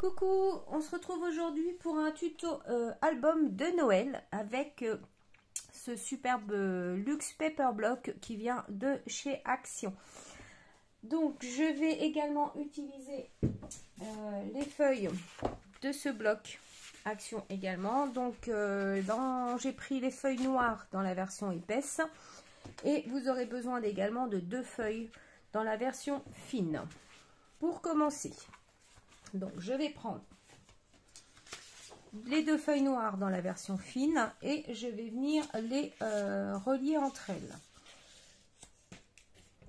Coucou, on se retrouve aujourd'hui pour un tuto album de Noël avec ce superbe luxe paper block qui vient de chez Action. Donc je vais également utiliser les feuilles de ce bloc Action également. Donc j'ai pris les feuilles noires dans la version épaisse et vous aurez besoin également de 2 feuilles dans la version fine. Pour commencer, donc je vais prendre les 2 feuilles noires dans la version fine et je vais venir les relier entre elles.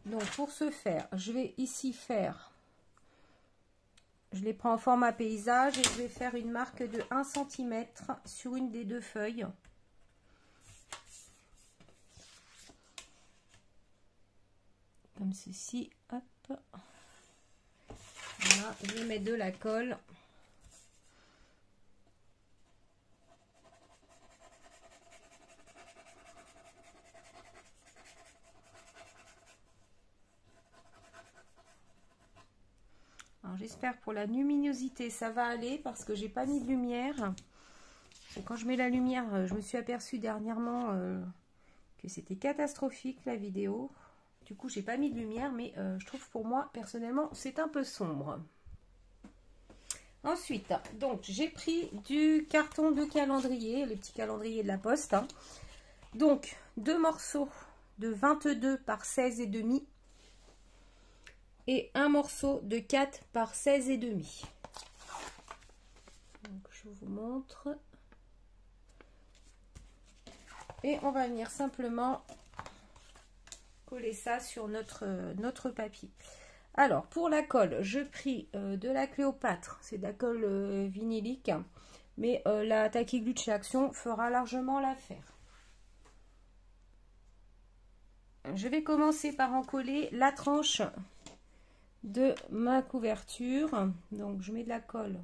Donc pour ce faire, je vais ici faire, je les prends en format paysage et je vais faire une marque de 1 cm sur une des 2 feuilles. Comme ceci, hop. Voilà, je vais mettre de la colle. Alors j'espère pour la luminosité ça va aller parce que j'ai pas mis de lumière. Et quand je mets la lumière, je me suis aperçue dernièrement que c'était catastrophique la vidéo. Du coup j'ai pas mis de lumière, mais je trouve pour moi personnellement c'est un peu sombre. Ensuite, donc j'ai pris du carton de calendrier, les petits calendriers de la poste. Hein. Donc 2 morceaux de 22 par 16 et demi et un morceau de 4 par 16 et demi. Donc je vous montre. Et on va venir simplement coller ça sur notre papier. Alors, pour la colle, je pris de la Cléopâtre, c'est de la colle vinylique, mais la Tacky Glue de chez Action fera largement l'affaire. Je vais commencer par en coller la tranche de ma couverture. Donc, je mets de la colle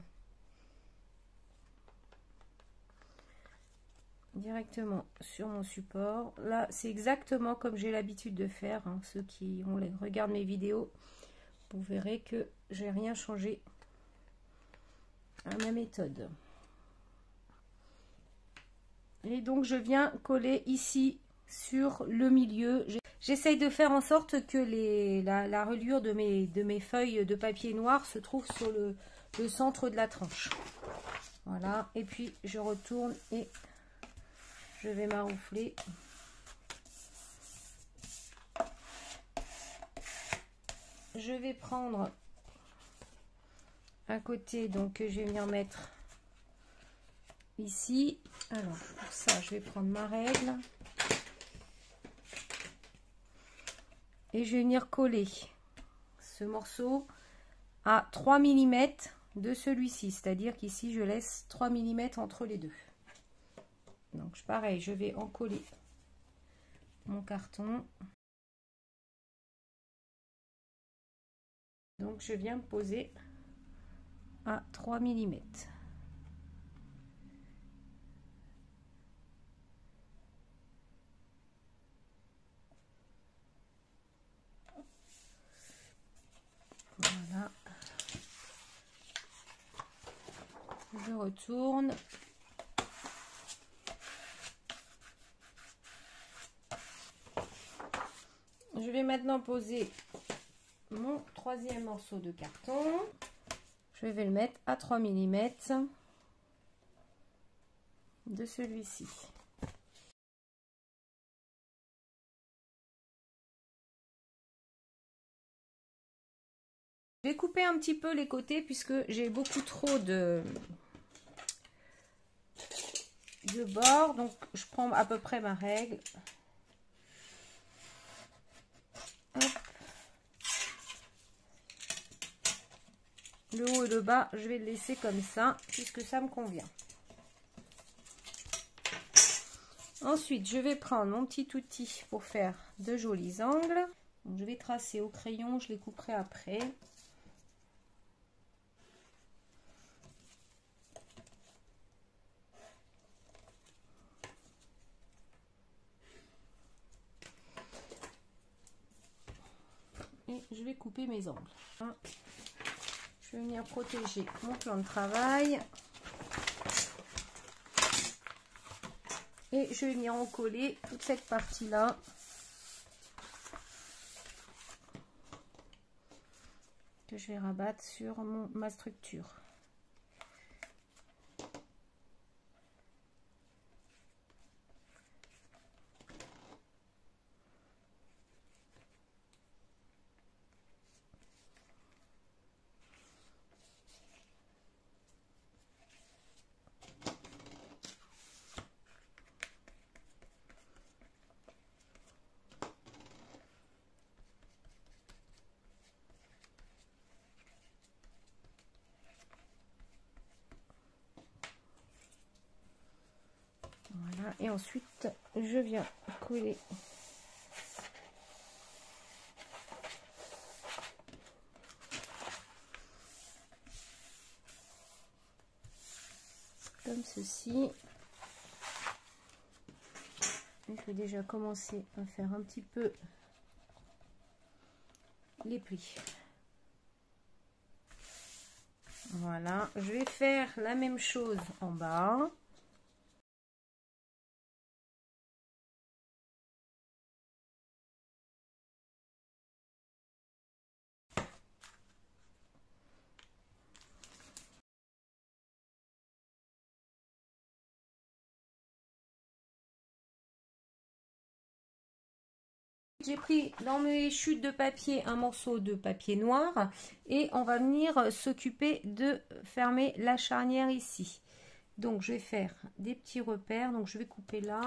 directement sur mon support. Là, c'est exactement comme j'ai l'habitude de faire. Hein. Ceux qui regardent mes vidéos, vous verrez que j'ai rien changé à ma méthode. Et donc je viens coller ici sur le milieu. J'essaye de faire en sorte que la reliure de mes feuilles de papier noir se trouve sur le centre de la tranche. Voilà, et puis je retourne et je vais maroufler. Je vais prendre un côté, donc je vais venir mettre ici. Alors pour ça, je vais prendre ma règle et je vais venir coller ce morceau à 3 mm de celui-ci, c'est-à-dire qu'ici je laisse 3 mm entre les deux. Donc pareil, je vais en coller mon carton. Donc je viens me poser à 3 mm. Voilà. Je retourne. Je vais maintenant poser mon 3e morceau de carton. Je vais le mettre à 3 mm de celui-ci. Je vais couper un petit peu les côtés puisque j'ai beaucoup trop de bords. Donc je prends à peu près ma règle. Hop. Le haut et le bas, je vais le laisser comme ça, puisque ça me convient. Ensuite, je vais prendre mon petit outil pour faire de jolis angles. Donc, je vais tracer au crayon, je les couperai après. Et je vais couper mes angles. Je vais venir protéger mon plan de travail. Et je vais venir en coller toute cette partie-là. Que je vais rabattre sur ma structure. Voilà, et ensuite je viens coller comme ceci. Et je vais déjà commencer à faire un petit peu les plis. Voilà, je vais faire la même chose en bas. J'ai pris dans mes chutes de papier un morceau de papier noir et on va venir s'occuper de fermer la charnière ici. Donc je vais faire des petits repères, donc je vais couper là.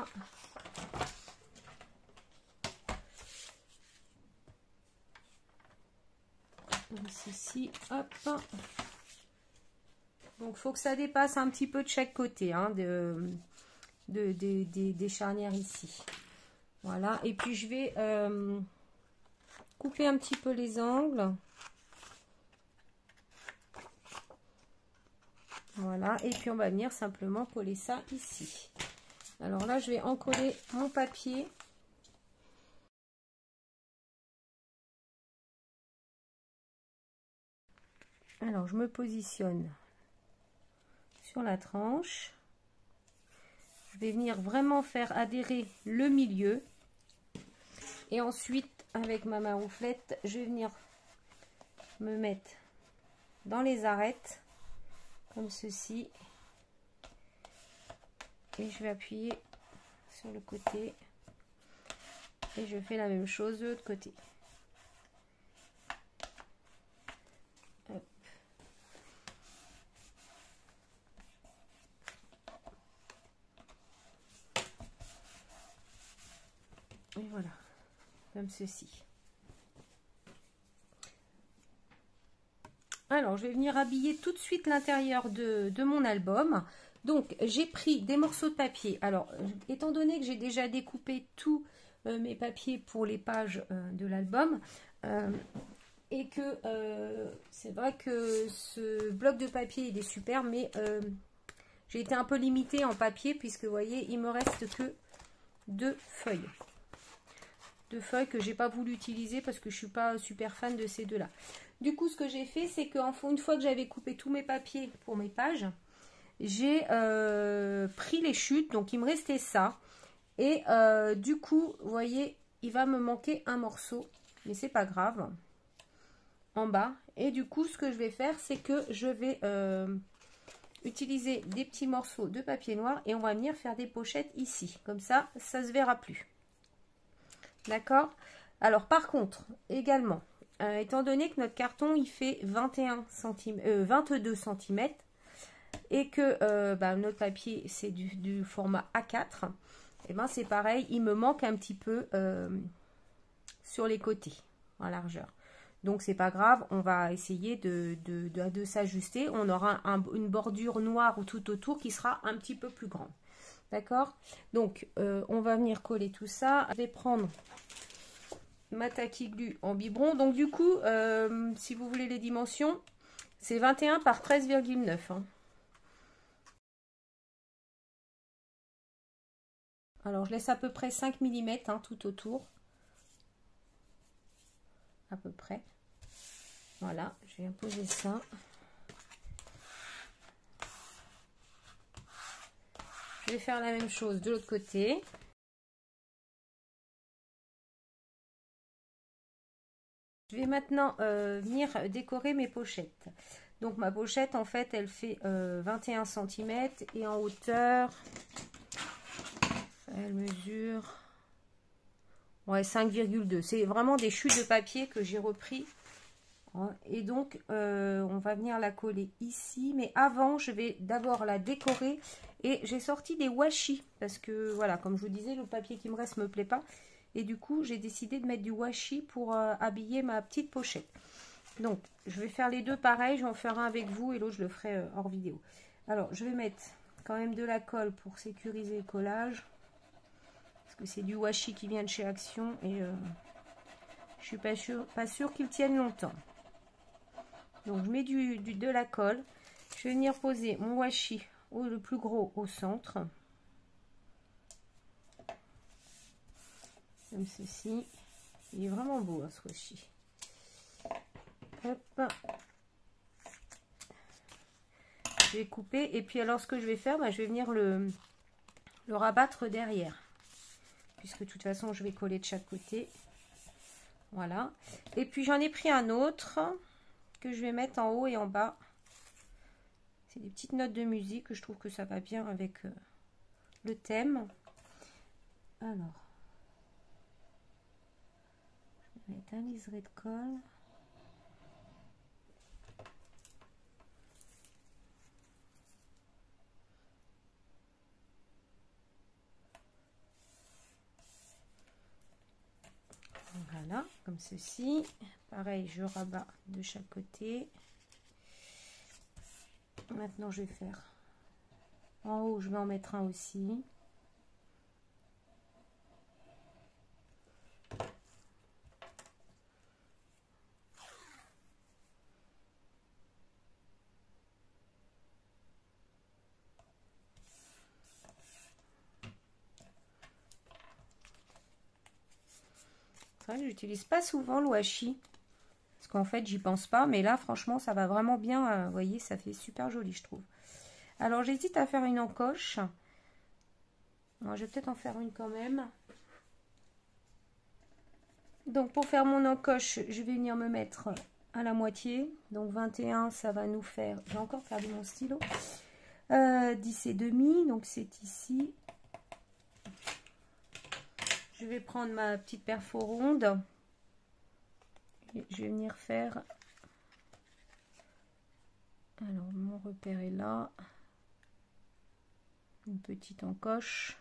Comme ceci, hop. Donc il faut que ça dépasse un petit peu de chaque côté hein, des charnières ici. Voilà, et puis je vais couper un petit peu les angles. Voilà, et puis on va venir simplement coller ça ici. Alors là, je vais encoller mon papier. Alors, je me positionne sur la tranche. Je vais venir vraiment faire adhérer le milieu. Et ensuite, avec ma marouflette, je vais venir me mettre dans les arêtes, comme ceci. Et je vais appuyer sur le côté. Et je fais la même chose de l'autre côté. Hop. Et voilà, comme ceci. Alors, je vais venir habiller tout de suite l'intérieur de mon album. Donc, j'ai pris des morceaux de papier. Alors, étant donné que j'ai déjà découpé tous mes papiers pour les pages de l'album, et que c'est vrai que ce bloc de papier, il est super, mais j'ai été un peu limitée en papier, puisque, vous voyez, il me reste que 2 feuilles. 2 feuilles que j'ai pas voulu utiliser parce que je suis pas super fan de ces deux-là. Du coup, ce que j'ai fait, c'est qu'une fois que j'avais coupé tous mes papiers pour mes pages, j'ai pris les chutes, donc il me restait ça. Et du coup, vous voyez, il va me manquer un morceau, mais c'est pas grave, en bas. Et du coup, ce que je vais faire, c'est que je vais utiliser des petits morceaux de papier noir et on va venir faire des pochettes ici. Comme ça, ça se verra plus. D'accord? Alors, par contre, également, étant donné que notre carton, il fait 22 cm et que notre papier, c'est du format A4, et ben c'est pareil, il me manque un petit peu sur les côtés, en largeur. Donc, c'est pas grave, on va essayer de s'ajuster. On aura une bordure noire tout autour qui sera un petit peu plus grande. D'accord? Donc, on va venir coller tout ça. Je vais prendre ma tacky glue en biberon. Donc, du coup, si vous voulez les dimensions, c'est 21 par 13,9. Hein. Alors, je laisse à peu près 5 mm hein, tout autour. À peu près. Voilà, je vais poser ça. vais faire la même chose de l'autre côté. Je vais maintenant venir décorer mes pochettes. Donc ma pochette, en fait, elle fait 21 cm et en hauteur, elle mesure 5,2. C'est vraiment des chutes de papier que j'ai repris. Et donc, on va venir la coller ici. Mais avant, je vais d'abord la décorer. Et j'ai sorti des washi. Parce que, voilà, comme je vous disais, le papier qui me reste ne me plaît pas. Et du coup, j'ai décidé de mettre du washi pour habiller ma petite pochette. Donc, je vais faire les deux pareils. Je vais en faire un avec vous et l'autre, je le ferai hors vidéo. Alors, je vais mettre quand même de la colle pour sécuriser le collage. Parce que c'est du washi qui vient de chez Action. Et je suis pas sûre qu'il tienne longtemps. Donc je mets de la colle. Je vais venir poser mon washi le plus gros au centre. Comme ceci. Il est vraiment beau hein, ce washi. Hop. Je vais couper. Et puis alors ce que je vais faire, je vais venir le rabattre derrière. Puisque de toute façon je vais coller de chaque côté. Voilà. Et puis j'en ai pris un autre que je vais mettre en haut et en bas. C'est des petites notes de musique que je trouve que ça va bien avec le thème. Alors, je vais mettre un liseré de colle. Voilà, comme ceci. Pareil, je rabats de chaque côté. Maintenant, je vais faire en haut, je vais en mettre un aussi. C'est vrai que j'utilise pas souvent le washi. Parce qu'en fait, j'y pense pas. Mais là, franchement, ça va vraiment bien. Vous voyez, ça fait super joli, je trouve. Alors, j'hésite à faire une encoche. Moi, je vais peut-être en faire une quand même. Donc, pour faire mon encoche, je vais venir me mettre à la moitié. Donc, 21, ça va nous faire... J'ai encore perdu mon stylo. 10 et demi. Donc, c'est ici. Je vais prendre ma petite perfo ronde. Et je vais venir faire... Alors, mon repère est là. Une petite encoche.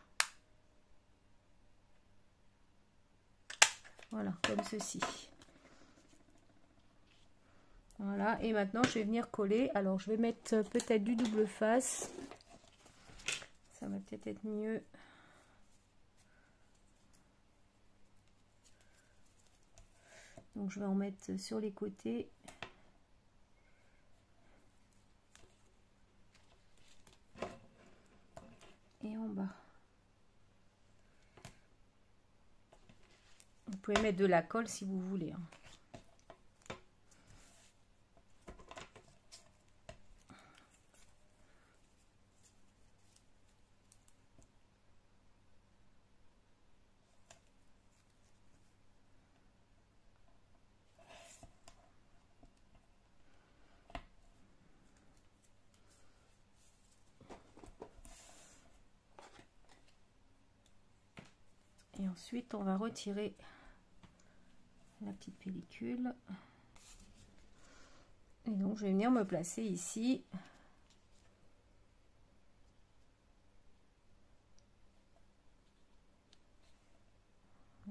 Voilà, comme ceci. Voilà, et maintenant, je vais venir coller. Alors, je vais mettre peut-être du double face. Ça va peut-être être mieux. Donc, je vais en mettre sur les côtés. Et en bas. Vous pouvez mettre de la colle si vous voulez. Et ensuite, on va retirer la petite pellicule. Et donc, je vais venir me placer ici.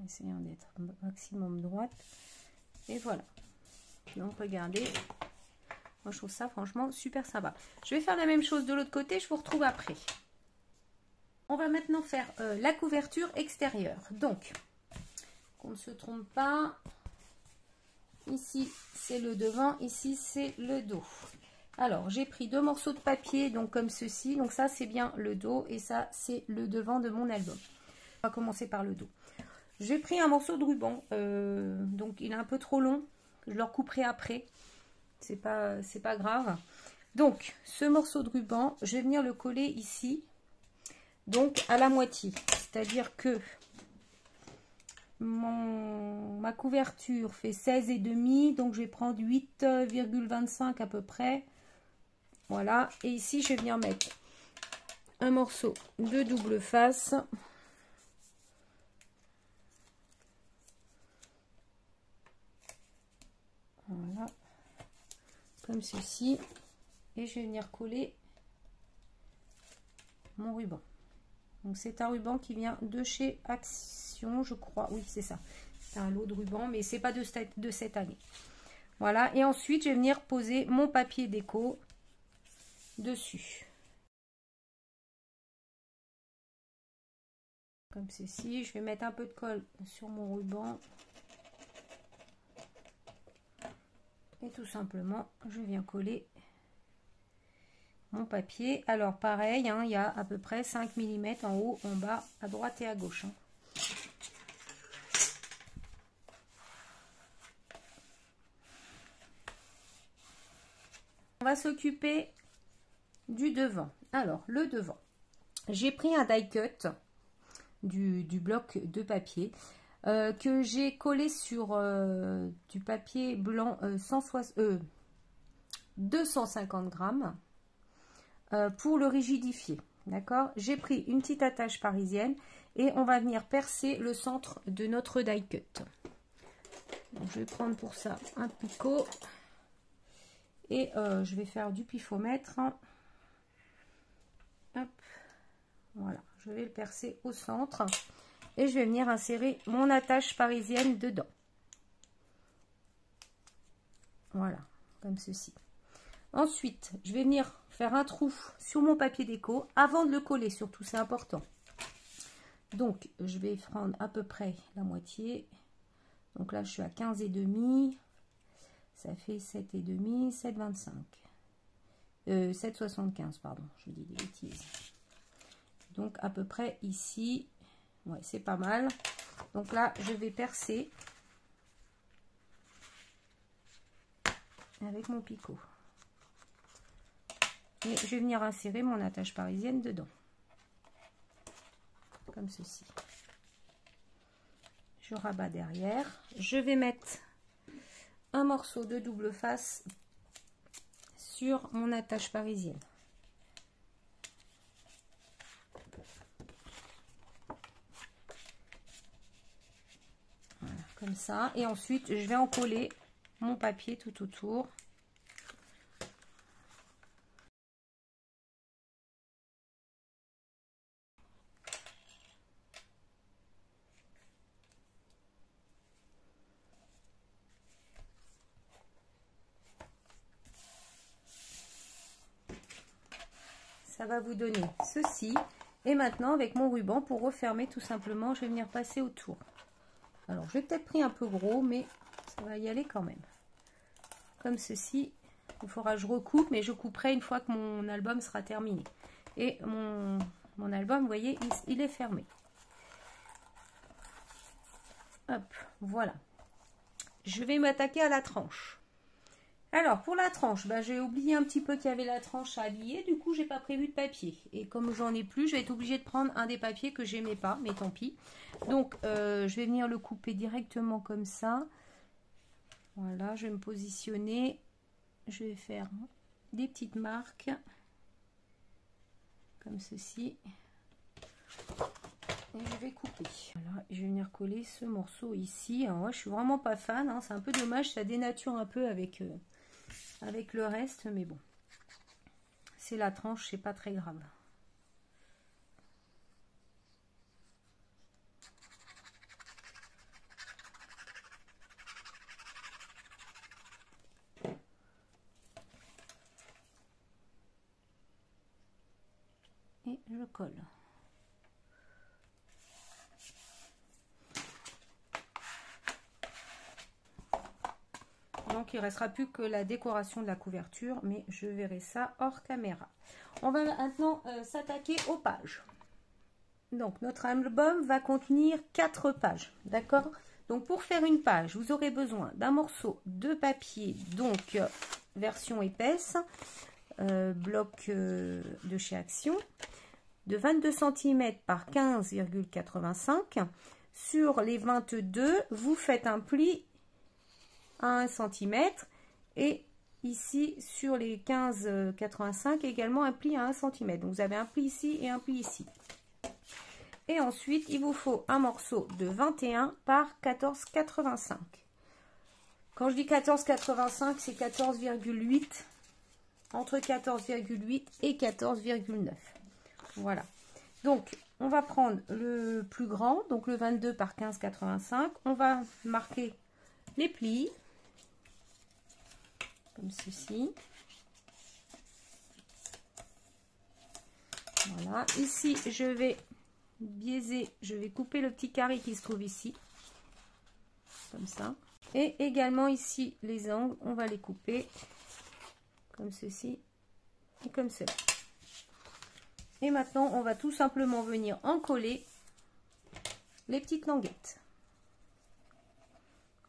Essayons d'être maximum droite. Et voilà. Donc, regardez. Moi, je trouve ça franchement super sympa. Je vais faire la même chose de l'autre côté. Je vous retrouve après. On va maintenant faire la couverture extérieure. Donc, qu'on ne se trompe pas. Ici, c'est le devant. Ici, c'est le dos. Alors, j'ai pris deux morceaux de papier, donc comme ceci. Donc ça, c'est bien le dos. Et ça, c'est le devant de mon album. On va commencer par le dos. J'ai pris un morceau de ruban. Donc, il est un peu trop long. Je le recouperai après. C'est pas grave. Donc, ce morceau de ruban, je vais venir le coller ici. donc à la moitié. C'est-à-dire que ma couverture fait 16,5, donc je vais prendre 8,25 à peu près. Voilà, et ici je vais venir mettre un morceau de double face. Voilà, comme ceci. Et je vais venir coller mon ruban. Donc c'est un ruban qui vient de chez Action, je crois. Oui, c'est ça. C'est un lot de ruban, mais c'est pas de cette année. Voilà, et ensuite je vais venir poser mon papier déco dessus. Comme ceci. Je vais mettre un peu de colle sur mon ruban. Et tout simplement, je viens coller mon papier. Alors pareil, hein, il y a à peu près 5 mm en haut, en bas, à droite et à gauche. Hein. On va s'occuper du devant. Alors, le devant. J'ai pris un die cut du bloc de papier que j'ai collé sur du papier blanc 250 grammes pour le rigidifier. D'accord? J'ai pris une petite attache parisienne et on va venir percer le centre de notre die cut. Donc, je vais prendre pour ça un picot et je vais faire du pifomètre. Hop, voilà, je vais le percer au centre et je vais venir insérer mon attache parisienne dedans. Voilà, comme ceci. Ensuite, je vais venir faire un trou sur mon papier déco avant de le coller, surtout, c'est important. Donc, je vais prendre à peu près la moitié. Donc là, je suis à 15,5. Ça fait 7,5, 7,25. 7,75, pardon, je dis des bêtises. Donc, à peu près ici. Ouais, c'est pas mal. Donc là, je vais percer avec mon picot. Et je vais venir insérer mon attache parisienne dedans. Comme ceci. Je rabats derrière. Je vais mettre un morceau de double face sur mon attache parisienne. Voilà, comme ça. Et ensuite, je vais en coller mon papier tout autour. Ça va vous donner ceci. Et maintenant, avec mon ruban, pour refermer tout simplement, je vais venir passer autour. Alors, je vais peut-être pris un peu gros, mais ça va y aller quand même. Comme ceci. Il faudra que je recoupe, mais je couperai une fois que mon album sera terminé. Et mon album, vous voyez, il est fermé. Hop, voilà. Je vais m'attaquer à la tranche. Alors, pour la tranche, j'ai oublié un petit peu qu'il y avait la tranche à habiller. Du coup, j'ai pas prévu de papier. Et comme j'en ai plus, je vais être obligée de prendre un des papiers que j'aimais pas, mais tant pis. Donc, je vais venir le couper directement comme ça. Voilà, je vais me positionner. Je vais faire des petites marques. Comme ceci. Et je vais couper. Voilà, je vais venir coller ce morceau ici. Alors, moi, je suis vraiment pas fan. Hein, c'est un peu dommage, ça dénature un peu avec... avec le reste, mais bon, c'est la tranche, c'est pas très grave. Et je colle. Donc il ne restera plus que la décoration de la couverture, mais je verrai ça hors caméra. On va maintenant s'attaquer aux pages. Donc notre album va contenir 4 pages, d'accord? Donc pour faire une page, vous aurez besoin d'un morceau de papier, donc version épaisse, bloc de chez Action, de 22 cm par 15,85. Sur les 22, vous faites un pli à 1 cm et ici sur les 15,85 également un pli à 1 cm. Donc vous avez un pli ici et un pli ici. Et ensuite, il vous faut un morceau de 21 par 14,85. Quand je dis 14,85, c'est 14,8, entre 14,8 et 14,9. Voilà. Donc, on va prendre le plus grand, donc le 22 par 15,85. On va marquer les plis, comme ceci. Voilà. Ici, je vais biaiser, je vais couper le petit carré qui se trouve ici, comme ça. Et également ici, les angles, on va les couper comme ceci et comme cela. Et maintenant, on va tout simplement venir en coller les petites languettes.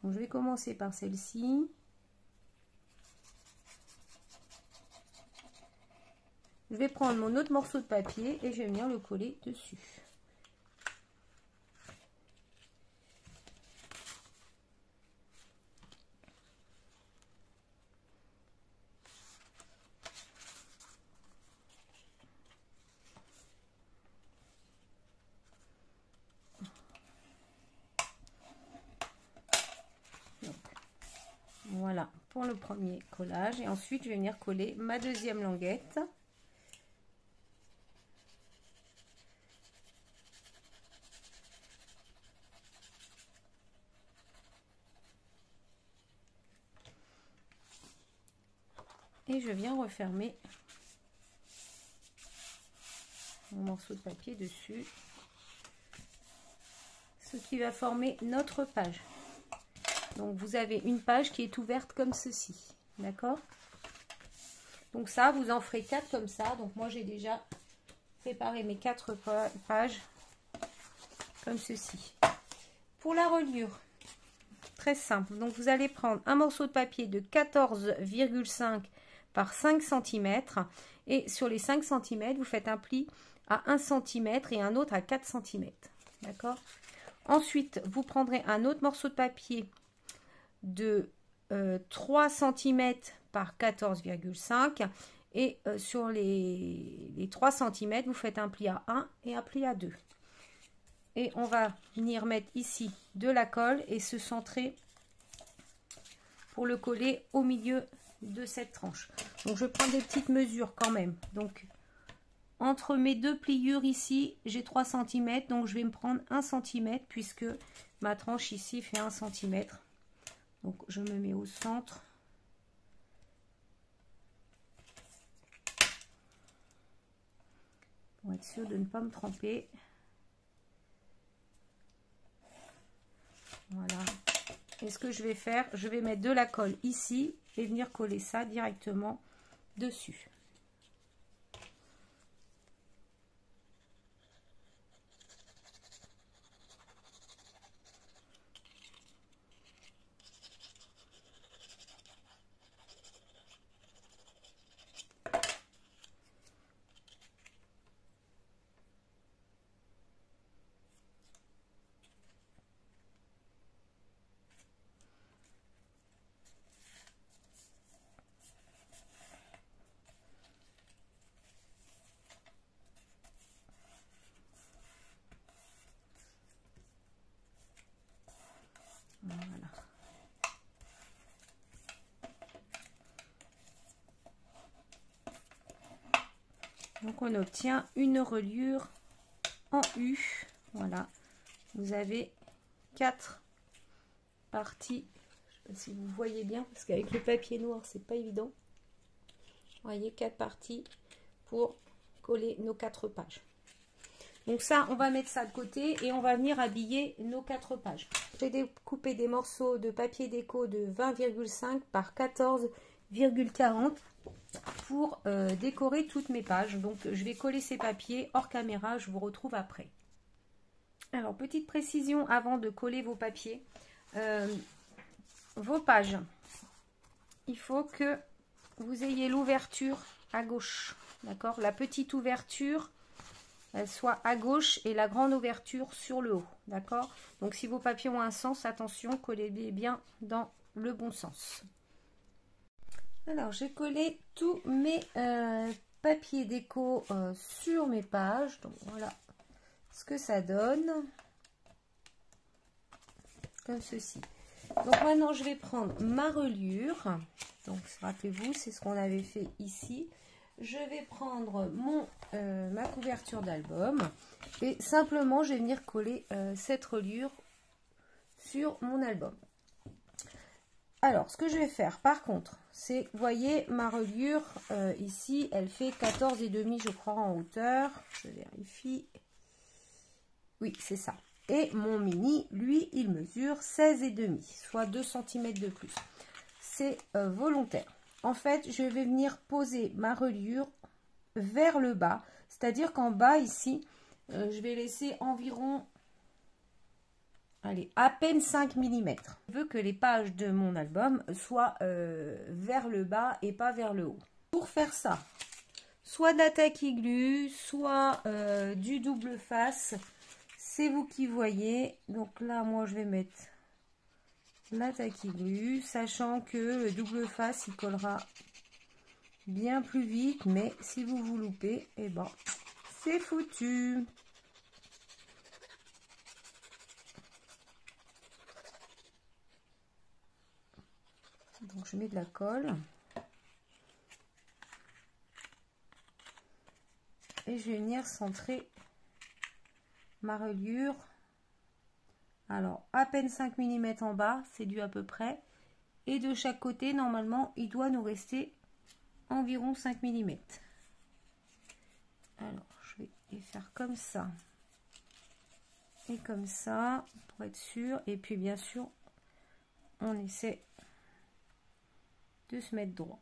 Donc, je vais commencer par celle-ci. Je vais prendre mon autre morceau de papier et je vais venir le coller dessus. Voilà pour le premier collage. Et ensuite, je vais venir coller ma deuxième languette. Et je viens refermer mon morceau de papier dessus. Ce qui va former notre page. Donc vous avez une page qui est ouverte comme ceci, d'accord? Donc ça, vous en ferez 4 comme ça. Donc moi j'ai déjà préparé mes 4 pages comme ceci. Pour la reliure, très simple. Donc vous allez prendre un morceau de papier de 14,5 par 5 cm et sur les 5 cm, vous faites un pli à 1 cm et un autre à 4 cm, d'accord? Ensuite, vous prendrez un autre morceau de papier de 3 cm par 14,5 et sur les 3 cm, vous faites un pli à 1 et un pli à 2. Et on va venir mettre ici de la colle et se centrer pour le coller au milieu de cette tranche. Donc je prends des petites mesures quand même. Donc entre mes deux pliures ici, j'ai 3 cm, donc je vais me prendre 1 cm puisque ma tranche ici fait 1 cm. Donc je me mets au centre. Pour être sûr de ne pas me tromper. Voilà. Et ce que je vais faire, je vais mettre de la colle ici et venir coller ça directement dessus. Voilà. Donc on obtient une reliure en U. Voilà. Vous avez 4 parties. Je sais pas si vous voyez bien parce qu'avec le papier noir c'est pas évident. Vous voyez 4 parties pour coller nos 4 pages. Donc ça, on va mettre ça de côté et on va venir habiller nos 4 pages. J'ai découpé des morceaux de papier déco de 20,5 par 14,40 pour décorer toutes mes pages. Donc je vais coller ces papiers hors caméra, je vous retrouve après. Alors petite précision avant de coller vos papiers. Vos pages, il faut que vous ayez l'ouverture à gauche. D'accord? La petite ouverture elle soit à gauche et la grande ouverture sur le haut. D'accord? Donc si vos papiers ont un sens, attention, collez-les bien dans le bon sens. Alors j'ai collé tous mes papiers déco sur mes pages. Donc voilà ce que ça donne. Comme ceci. Donc maintenant je vais prendre ma reliure. Donc rappelez-vous, c'est ce qu'on avait fait ici. Je vais prendre ma couverture d'album et simplement je vais venir coller cette reliure sur mon album. Alors ce que je vais faire par contre, c'est, vous voyez ma reliure ici, elle fait 14,5 je crois en hauteur. Je vérifie. Oui, c'est ça. Et mon mini, lui, il mesure 16,5, soit 2 cm de plus. C'est volontaire. En fait, je vais venir poser ma reliure vers le bas. C'est-à-dire qu'en bas, ici, je vais laisser environ, allez, à peine 5 mm. Je veux que les pages de mon album soient vers le bas et pas vers le haut. Pour faire ça, soit de la tacky glue, soit du double face. C'est vous qui voyez. Donc là, moi, je vais mettre la tacky glue, sachant que le double face, il collera bien plus vite. Mais si vous vous loupez, eh ben, c'est foutu. Donc, je mets de la colle. Et je vais venir centrer ma reliure. Alors à peine 5 mm en bas, c'est dû à peu près, et de chaque côté normalement il doit nous rester environ 5 mm. Alors je vais faire comme ça et comme ça pour être sûr, et puis bien sûr on essaie de se mettre droit.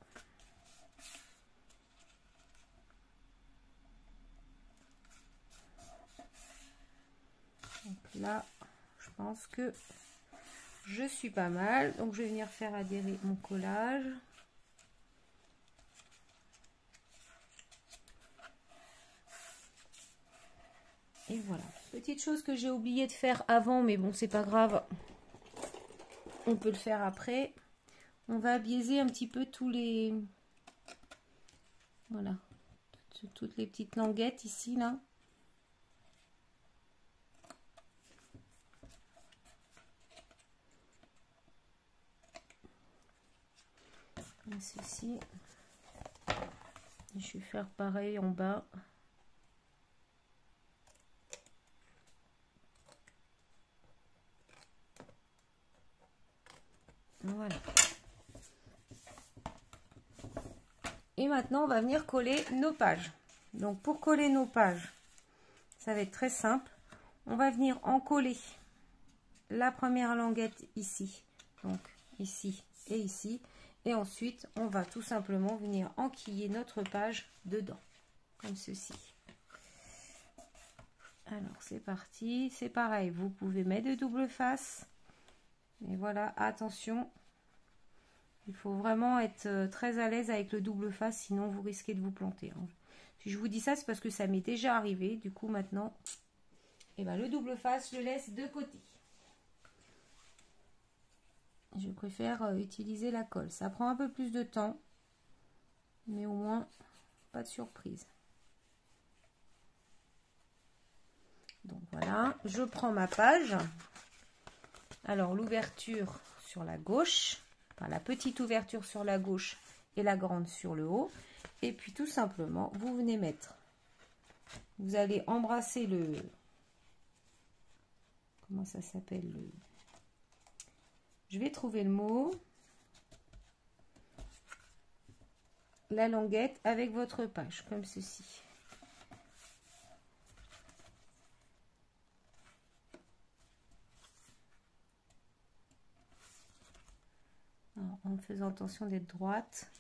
Donc là, je pense que je suis pas mal. Donc je vais venir faire adhérer mon collage. Et voilà. Petite chose que j'ai oublié de faire avant, mais bon, c'est pas grave. On peut le faire après. On va biaiser un petit peu tous les... Voilà. Toutes les petites languettes ici, là. Comme ceci. Je vais faire pareil en bas. Voilà. Et maintenant, on va venir coller nos pages. Donc, pour coller nos pages, ça va être très simple. On va venir en coller la première languette ici. Donc, ici et ici. Et ensuite, on va tout simplement venir enquiller notre page dedans. Comme ceci. Alors, c'est parti. C'est pareil. Vous pouvez mettre de double face. Et voilà, attention. Il faut vraiment être très à l'aise avec le double face, sinon vous risquez de vous planter. Si je vous dis ça, c'est parce que ça m'est déjà arrivé. Du coup, maintenant, eh ben, le double face, je le laisse de côté. Je préfère utiliser la colle. Ça prend un peu plus de temps, mais au moins, pas de surprise. Donc voilà, je prends ma page. Alors, l'ouverture sur la gauche, enfin la petite ouverture sur la gauche et la grande sur le haut. Et puis tout simplement, vous venez mettre, vous allez embrasser le, comment ça s'appelle, le, je vais trouver le mot, la languette avec votre page, comme ceci. Alors, en faisant attention d'être droite.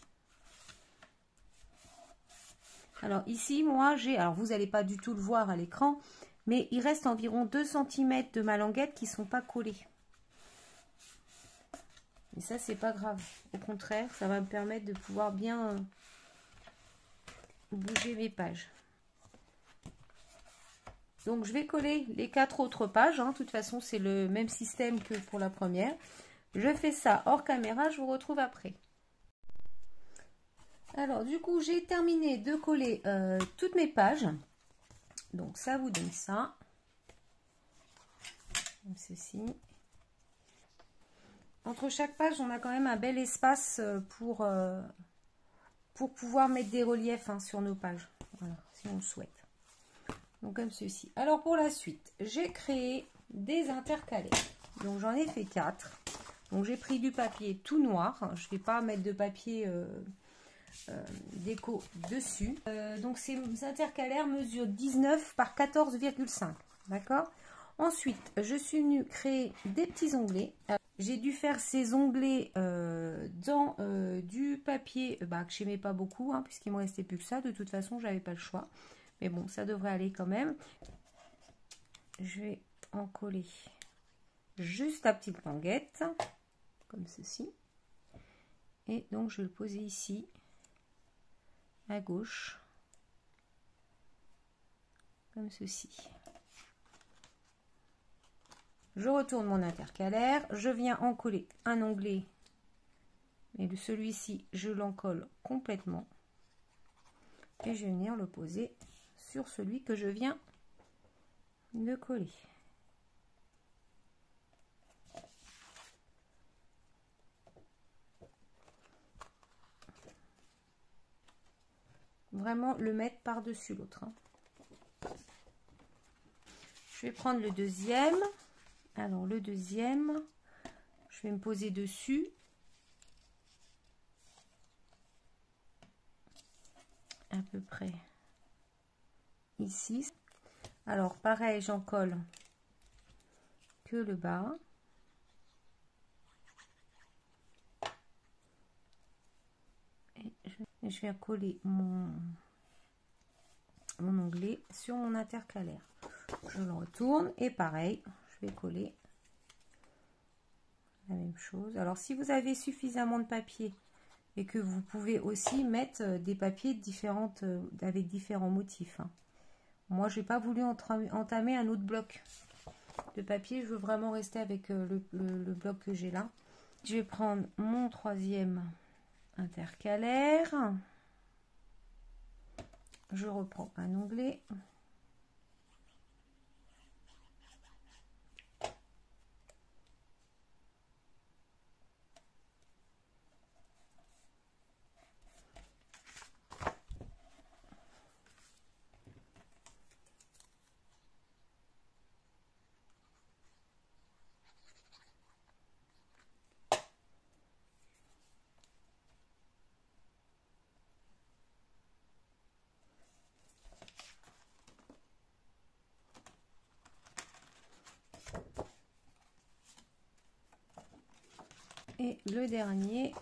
Alors ici, moi, j'ai, alors vous n'allez pas du tout le voir à l'écran, mais il reste environ 2 cm de ma languette qui ne sont pas collés. Et ça, c'est pas grave. Au contraire, ça va me permettre de pouvoir bien bouger mes pages. Donc je vais coller les 4 autres pages, hein. De toute façon c'est le même système que pour la première. Je fais ça hors caméra, je vous retrouve après. Alors du coup j'ai terminé de coller toutes mes pages. Donc ça vous donne ça. Comme ceci. Entre chaque page on a quand même un bel espace pour pouvoir mettre des reliefs, hein, sur nos pages. Voilà, si on le souhaite. Donc comme ceci. Alors pour la suite, j'ai créé des intercalaires. Donc j'en ai fait 4. Donc j'ai pris du papier tout noir. Je ne vais pas mettre de papier déco dessus. Donc ces intercalaires mesurent 19 par 14,5. D'accord. Ensuite, je suis venue créer des petits onglets. J'ai dû faire ces onglets dans du papier que j'aimais pas beaucoup, hein, puisqu'il me restait plus que ça. De toute façon, j'avais pas le choix. Mais bon, ça devrait aller quand même. Je vais en coller juste la petite languette, comme ceci. Et donc, je vais le poser ici, à gauche, comme ceci. Je retourne mon intercalaire. Je viens en coller un onglet. Mais celui-ci, je l'en colle complètement. Et je vais venir le poser sur celui que je viens de coller. Vraiment le mettre par-dessus l'autre, hein. Je vais prendre le deuxième. Alors le deuxième, je vais me poser dessus. À peu près ici. Alors pareil, j'en colle que le bas. Et je vais coller mon onglet sur mon intercalaire. Je le retourne et pareil, je vais coller la même chose. Alors si vous avez suffisamment de papier et que vous pouvez aussi mettre des papiers différentes avec différents motifs, hein. Moi j'ai pas voulu entamer un autre bloc de papier, je veux vraiment rester avec le bloc que j'ai là. Je vais prendre mon troisième intercalaire, je reprends un onglet. Et le dernier,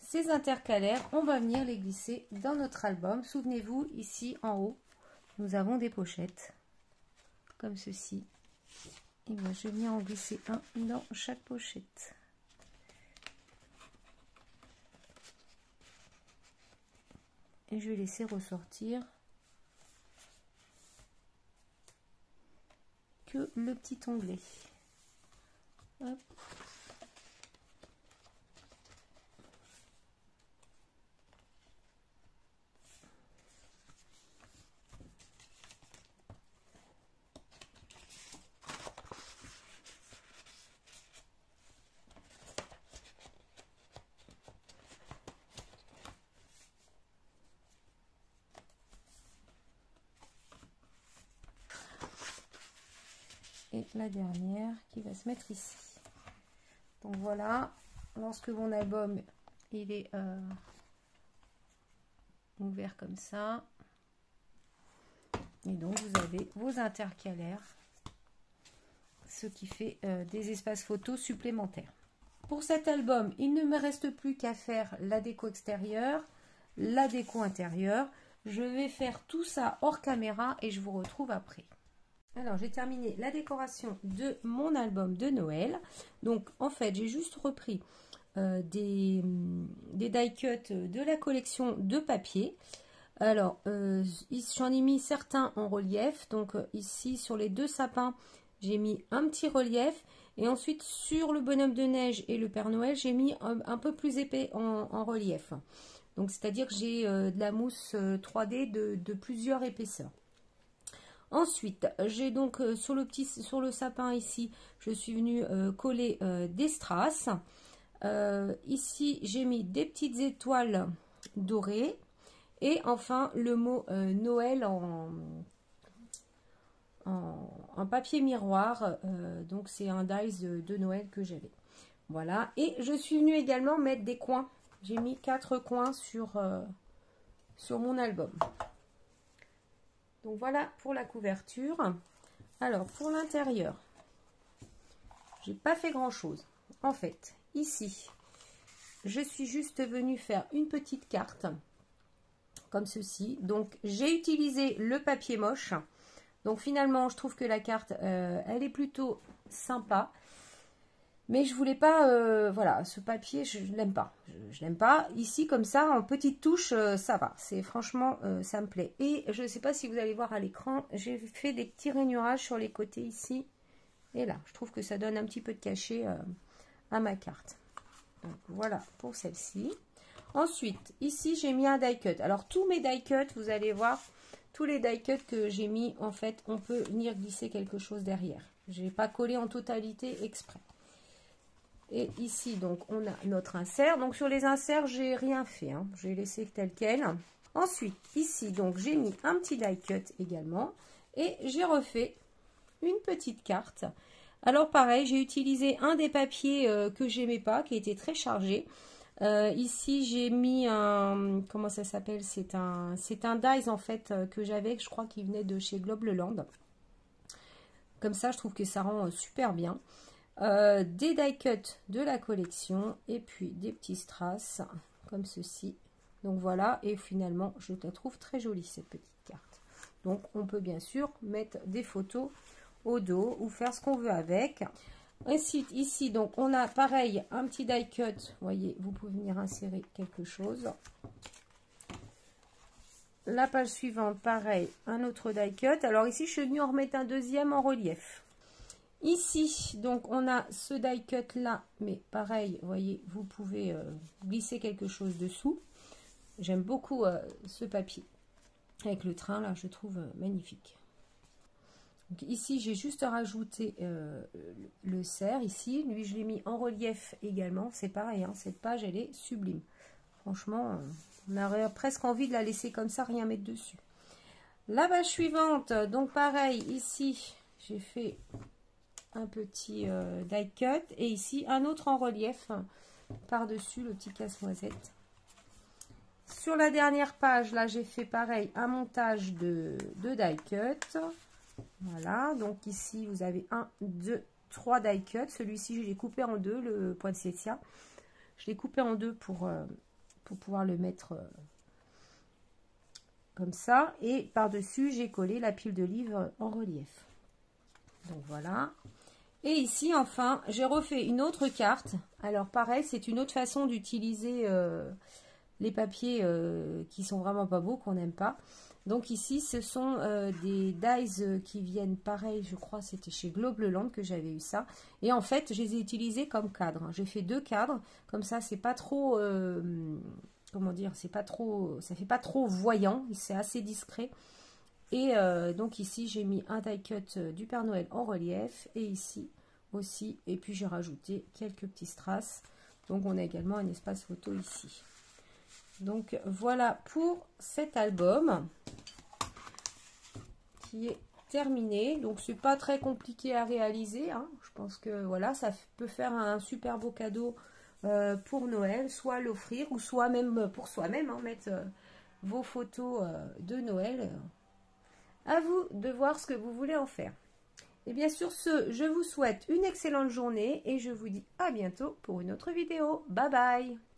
ces intercalaires, on va venir les glisser dans notre album. Souvenez-vous, ici en haut, nous avons des pochettes, comme ceci. Et bien, je vais venir en glisser un dans chaque pochette. Et je vais laisser ressortir que le petit onglet. Hop. Et la dernière qui va se mettre ici. Donc voilà, lorsque mon album il est ouvert comme ça, et donc vous avez vos intercalaires, ce qui fait des espaces photos supplémentaires. Pour cet album, il ne me reste plus qu'à faire la déco extérieure, la déco intérieure. Je vais faire tout ça hors caméra et je vous retrouve après. Alors, j'ai terminé la décoration de mon album de Noël. Donc, en fait, j'ai juste repris des die cut de la collection de papier. Alors, j'en ai mis certains en relief. Donc, ici, sur les 2 sapins, j'ai mis un petit relief. Et ensuite, sur le bonhomme de neige et le Père Noël, j'ai mis un peu plus épais en relief. Donc, c'est-à-dire que j'ai de la mousse 3D de plusieurs épaisseurs. Ensuite, j'ai donc sur le sapin ici, je suis venue coller des strass. Ici, j'ai mis des petites étoiles dorées. Et enfin, le mot Noël en papier miroir. Donc, c'est un dies de Noël que j'avais. Voilà. Et je suis venue également mettre des coins. J'ai mis 4 coins sur mon album. Donc voilà pour la couverture. Alors pour l'intérieur, j'ai pas fait grand chose. En fait, ici, je suis juste venue faire une petite carte comme ceci. Donc j'ai utilisé le papier moche. Donc finalement, je trouve que la carte, elle est plutôt sympa. Mais je voulais pas, voilà, ce papier, je l'aime pas. Je l'aime pas. Ici, comme ça, en petite touche, ça va. C'est franchement, ça me plaît. Et je ne sais pas si vous allez voir à l'écran, j'ai fait des petits rainurages sur les côtés ici et là. Je trouve que ça donne un petit peu de cachet à ma carte. Donc voilà pour celle-ci. Ensuite, ici, j'ai mis un die cut. Alors, tous mes die cut, vous allez voir, tous les die cut que j'ai mis, en fait, on peut venir glisser quelque chose derrière. Je n'ai pas collé en totalité exprès. Et ici, donc, on a notre insert. Donc, sur les inserts, j'ai rien fait. Hein. J'ai laissé tel quel. Ensuite, ici, donc, j'ai mis un petit die cut également. Et j'ai refait une petite carte. Alors, pareil, j'ai utilisé un des papiers que j'aimais pas, qui était très chargé. Ici, j'ai mis un... Comment ça s'appelle? C'est un dies, en fait, que j'avais, je crois qu'il venait de chez Globleland. Comme ça, je trouve que ça rend super bien. Des die cut de la collection et puis des petits strass comme ceci. Donc voilà, et finalement je la trouve très jolie cette petite carte. Donc on peut bien sûr mettre des photos au dos ou faire ce qu'on veut avec. Ensuite ici donc on a pareil un petit die cut, vous voyez, vous pouvez venir insérer quelque chose. La page suivante pareil, un autre die cut. Alors ici je suis venue en remettre un deuxième en relief. Ici, donc, on a ce die cut là, mais pareil, vous voyez, vous pouvez glisser quelque chose dessous. J'aime beaucoup ce papier avec le train, là, je trouve magnifique. Donc, ici, j'ai juste rajouté le cerf, ici. Lui, je l'ai mis en relief également. C'est pareil, hein, cette page, elle est sublime. Franchement, on aurait presque envie de la laisser comme ça, rien mettre dessus. La page suivante, donc pareil, ici, j'ai fait... un petit die cut et ici un autre en relief par dessus le petit casse-noisette. Sur la dernière page là j'ai fait pareil un montage de die cut. Voilà, donc ici vous avez 1, 2, 3 die cut. Celui-ci je l'ai coupé en deux, le poinsettia je l'ai coupé en deux pour pouvoir le mettre comme ça, et par dessus j'ai collé la pile de livres en relief. Donc voilà. Et ici, enfin, j'ai refait une autre carte. Alors, pareil, c'est une autre façon d'utiliser les papiers qui sont vraiment pas beaux, qu'on n'aime pas. Donc ici, ce sont des dies qui viennent, pareil, je crois, c'était chez Globleland que j'avais eu ça. Et en fait, je les ai utilisés comme cadres. J'ai fait 2 cadres. Comme ça, c'est pas trop... comment dire? C'est pas trop... Ça fait pas trop voyant. C'est assez discret. Et donc ici, j'ai mis un die cut du Père Noël en relief. Et ici aussi. Et puis, j'ai rajouté quelques petits strass. Donc, on a également un espace photo ici. Donc, voilà pour cet album qui est terminé. Donc c'est pas très compliqué à réaliser, hein. Je pense que voilà, ça peut faire un super beau cadeau pour Noël, soit l'offrir ou soit même pour soi-même, hein, mettre vos photos de Noël. À vous de voir ce que vous voulez en faire. Et bien sur ce, je vous souhaite une excellente journée et je vous dis à bientôt pour une autre vidéo. Bye bye!